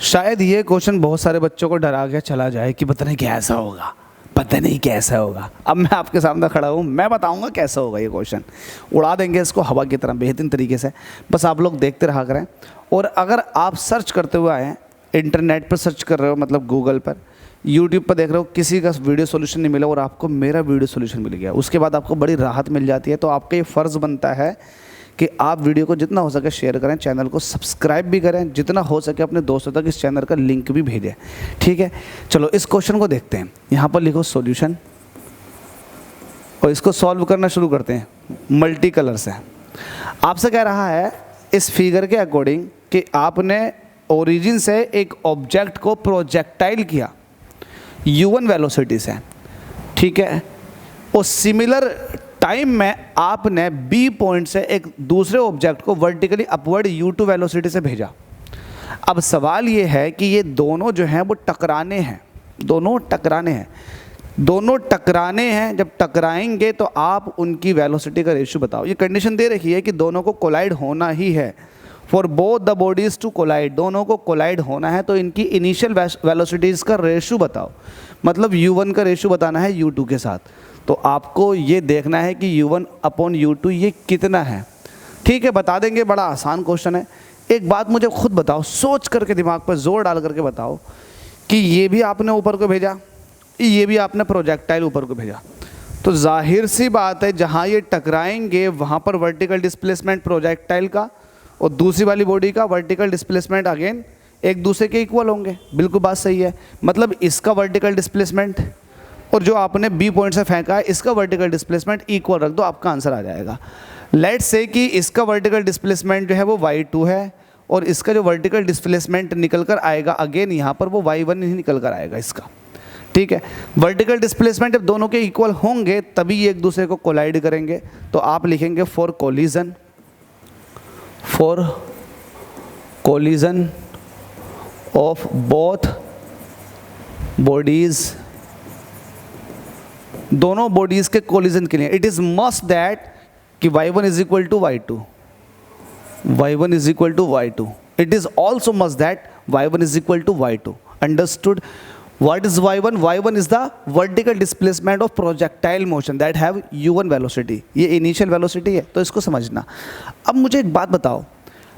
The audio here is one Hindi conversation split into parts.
शायद ये क्वेश्चन बहुत सारे बच्चों को डरा के चला जाए कि पता नहीं कैसा होगा, पता नहीं कैसा होगा। अब मैं आपके सामने खड़ा हूँ, मैं बताऊँगा कैसा होगा ये क्वेश्चन। उड़ा देंगे इसको हवा की तरह बेहतरीन तरीके से, बस आप लोग देखते रहा करें। और अगर आप सर्च करते हुए आएँ, इंटरनेट पर सर्च कर रहे हो, मतलब गूगल पर, यूट्यूब पर देख रहे हो, किसी का वीडियो सोल्यूशन नहीं मिला और आपको मेरा वीडियो सोल्यूशन मिल गया, उसके बाद आपको बड़ी राहत मिल जाती है। तो आपका ये फ़र्ज़ बनता है कि आप वीडियो को जितना हो सके शेयर करें, चैनल को सब्सक्राइब भी करें, जितना हो सके अपने दोस्तों तक इस चैनल का लिंक भी भेजें। ठीक है, चलो इस क्वेश्चन को देखते हैं। यहाँ पर लिखो सॉल्यूशन और इसको सॉल्व करना शुरू करते हैं मल्टी कलर से। आपसे कह रहा है इस फिगर के अकॉर्डिंग कि आपने ओरिजिन से एक ऑब्जेक्ट को प्रोजेक्टाइल किया u1 वेलोसिटी से, ठीक है, और सिमिलर टाइम में आपने बी पॉइंट से एक दूसरे ऑब्जेक्ट को वर्टिकली अपवर्ड u2 वेलोसिटी से भेजा। अब सवाल ये है कि ये दोनों जो हैं वो टकराने हैं, दोनों टकराने हैं। जब टकराएंगे तो आप उनकी वेलोसिटी का रेशियो बताओ। ये कंडीशन दे रखी है कि दोनों को कोलाइड होना ही है, for both the bodies to collide, दोनों को कोलाइड होना है, तो इनकी इनिशियल वेलोसिटीज़ का रेशियो बताओ। मतलब u1 का रेशियो बताना है u2 के साथ। तो आपको ये देखना है कि u1 अपॉन u2 ये कितना है। ठीक है, बता देंगे, बड़ा आसान क्वेश्चन है। एक बात मुझे खुद बताओ, सोच करके दिमाग पर जोर डाल करके बताओ कि ये भी आपने ऊपर को भेजा, ये भी आपने प्रोजेक्टाइल ऊपर को भेजा, तो जाहिर सी बात है जहाँ ये टकराएंगे वहाँ पर वर्टिकल डिस्प्लेसमेंट प्रोजेक्टाइल का और दूसरी वाली बॉडी का वर्टिकल डिस्प्लेसमेंट अगेन एक दूसरे के इक्वल होंगे। बिल्कुल बात सही है। मतलब इसका वर्टिकल डिस्प्लेसमेंट और जो आपने बी पॉइंट से फेंका है इसका वर्टिकल डिस्प्लेसमेंट इक्वल रख दो, आपका आंसर आ जाएगा। लेट्स से कि इसका वर्टिकल डिस्प्लेसमेंट जो है वो y2 है और इसका जो वर्टिकल डिस्प्लेसमेंट निकल कर आएगा अगेन यहाँ पर वो y1 ही निकल कर आएगा इसका। ठीक है, वर्टिकल डिस्प्लेसमेंट जब दोनों के इक्वल होंगे तभी ये एक दूसरे को कोलाइड करेंगे। तो आप लिखेंगे for collision of both bodies, दोनों बॉडीज के कोलिजन के लिए इट इज मस्ट दैट कि y1 is equal to y2, y1 is equal to y2, it is also must that y1 is equal to y2। Understood? What is y1? y1 is the vertical displacement of projectile motion that have u1 velocity। ये इनिशियल वेलोसिटी है, तो इसको समझना। अब मुझे एक बात बताओ,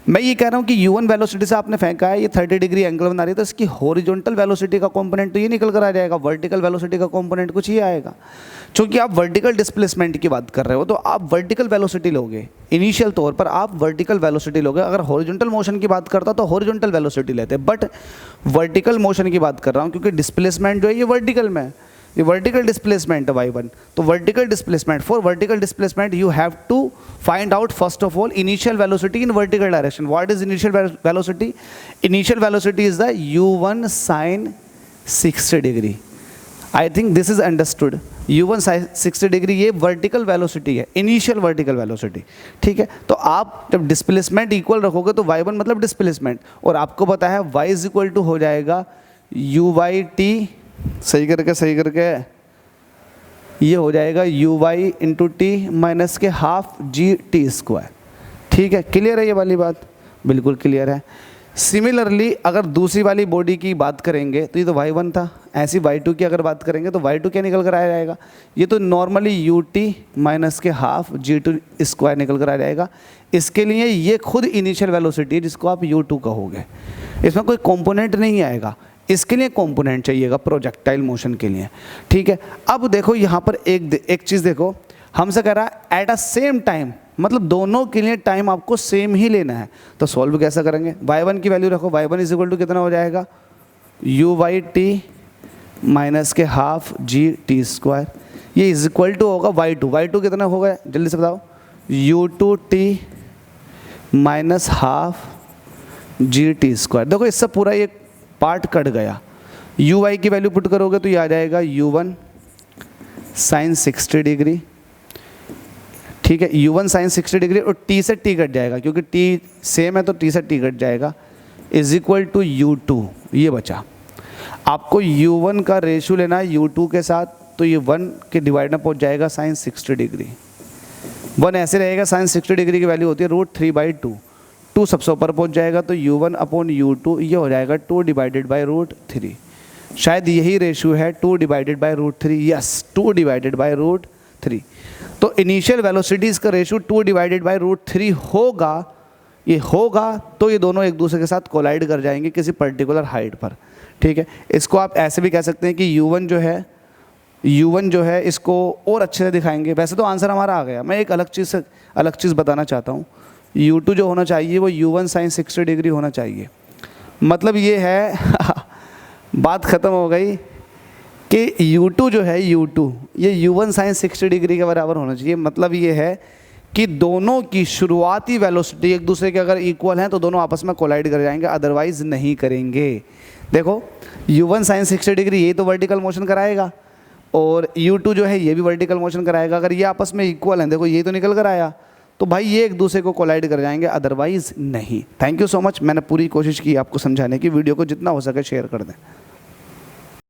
मैं ये कह रहा हूँ कि u1 वेलोसिटी से आपने फेंका है, ये 30 डिग्री एंगल बना रही है, तो इसकी हॉरिजॉन्टल वेलोसिटी का कंपोनेंट तो ये निकल कर आ जाएगा, वर्टिकल वेलोसिटी का कंपोनेंट कुछ ये आएगा। क्योंकि आप वर्टिकल डिस्प्लेसमेंट की बात कर रहे हो तो आप वर्टिकल वेलोसिटी लोगे, इनिशियल तौर पर आप वर्टिकल वेलोसिटी लोगे। अगर हॉरिजॉन्टल मोशन की बात करता तो हॉरिजॉन्टल वेलोसिटी लेते, बट वर्टिकल मोशन की बात कर रहा हूँ क्योंकि डिस्प्लेसमेंट जो है ये वर्टिकल में है, ये वर्टिकल डिस्प्लेसमेंट है y1। तो vertical displacement, for vertical displacement you have to find out first of all initial velocity in vertical direction. What is initial velocity? Initial velocity is the u1 sin 60 degree. I think this is understood. u1 sin 60 degree ये वर्टिकल वेलोसिटी है, इनिशियल वर्टिकल वेलोसिटी। ठीक है, तो आप जब डिस्प्लेसमेंट इक्वल रखोगे तो y1 मतलब डिस्प्लेसमेंट, और आपको पता है y इज इक्वल टू हो जाएगा u/t, सही करके ये हो जाएगा u/, इंटू टी माइनस के हाफ g/t²। ठीक है, क्लियर है ये वाली बात? बिल्कुल क्लियर है। सिमिलरली अगर दूसरी वाली बॉडी की बात करेंगे तो ये तो y1 था, ऐसी y2 की अगर बात करेंगे तो y2 क्या निकल कर आ जाएगा? ये तो नॉर्मली ut माइनस के हाफ g/2² निकल कर आ जाएगा। इसके लिए ये खुद इनिशियल वेलोसिटी है जिसको आप u2 कहोगे, इसमें कोई कंपोनेंट नहीं आएगा, इसके लिए कंपोनेंट चाहिएगा प्रोजेक्टाइल मोशन के लिए। ठीक है, अब देखो यहाँ पर एक चीज़ देखो, हमसे कह रहा है एट अ सेम टाइम, मतलब दोनों के लिए टाइम आपको सेम ही लेना है। तो सॉल्व कैसा करेंगे? y1 की वैल्यू रखो, y1 इज इक्वल टू कितना हो जाएगा? u/t माइनस के हाफ g/t²। ये इज इक्वल टू होगा y2 कितना होगा जल्दी से बताओ? u2t minus half g/t²। देखो इससे पूरा ये पार्ट कट गया। u/y की वैल्यू पुट करोगे तो ये आ जाएगा u1 sin 60 डिग्री। ठीक है, u1 sin 60 डिग्री और t से t कट जाएगा क्योंकि t सेम है तो t से t कट जाएगा, इज इक्वल टू u2। ये बचा। आपको u1 का रेशियो लेना है u2 के साथ, तो ये 1 के डिवाइड में पहुंच जाएगा sin 60 डिग्री। 1 ऐसे रहेगा, sin 60 डिग्री की वैल्यू होती है √3/2। 2 सबसे ऊपर पहुंच जाएगा तो u1/u2 ये हो जाएगा 2 डिवाइडेड बाई √3। शायद यही रेशियो है 2 divided by √3। Yes, 2 divided by √3। तो इनिशियल वेलोसिटीज़ का रेशियो 2 डिवाइडेड बाई √3 होगा। ये होगा तो ये दोनों एक दूसरे के साथ कोलाइड कर जाएंगे किसी पर्टिकुलर हाइट पर। ठीक है, इसको आप ऐसे भी कह सकते हैं कि u1 जो है इसको और अच्छे से दिखाएंगे। वैसे तो आंसर हमारा आ गया, मैं एक अलग चीज़ बताना चाहता हूँ। u2 जो होना चाहिए वो u1 sin 60 डिग्री होना चाहिए। मतलब ये है बात ख़त्म हो गई कि u2 जो है u2 ये u1 sin 60 डिग्री के बराबर होना चाहिए। मतलब ये है कि दोनों की शुरुआती वेलोसिटी एक दूसरे के अगर इक्वल हैं तो दोनों आपस में कोलाइड कर जाएंगे, अदरवाइज नहीं करेंगे। देखो u1 sin 60 डिग्री ये तो वर्टिकल मोशन कराएगा और u2 जो है ये भी वर्टिकल मोशन कराएगा। अगर ये आपस में इक्वल हैं, देखो ये तो निकल कर आया, तो भाई ये एक दूसरे को कोलाइड कर जाएंगे, अदरवाइज नहीं। थैंक यू सो मच, मैंने पूरी कोशिश की आपको समझाने की। वीडियो को जितना हो सके शेयर कर दें।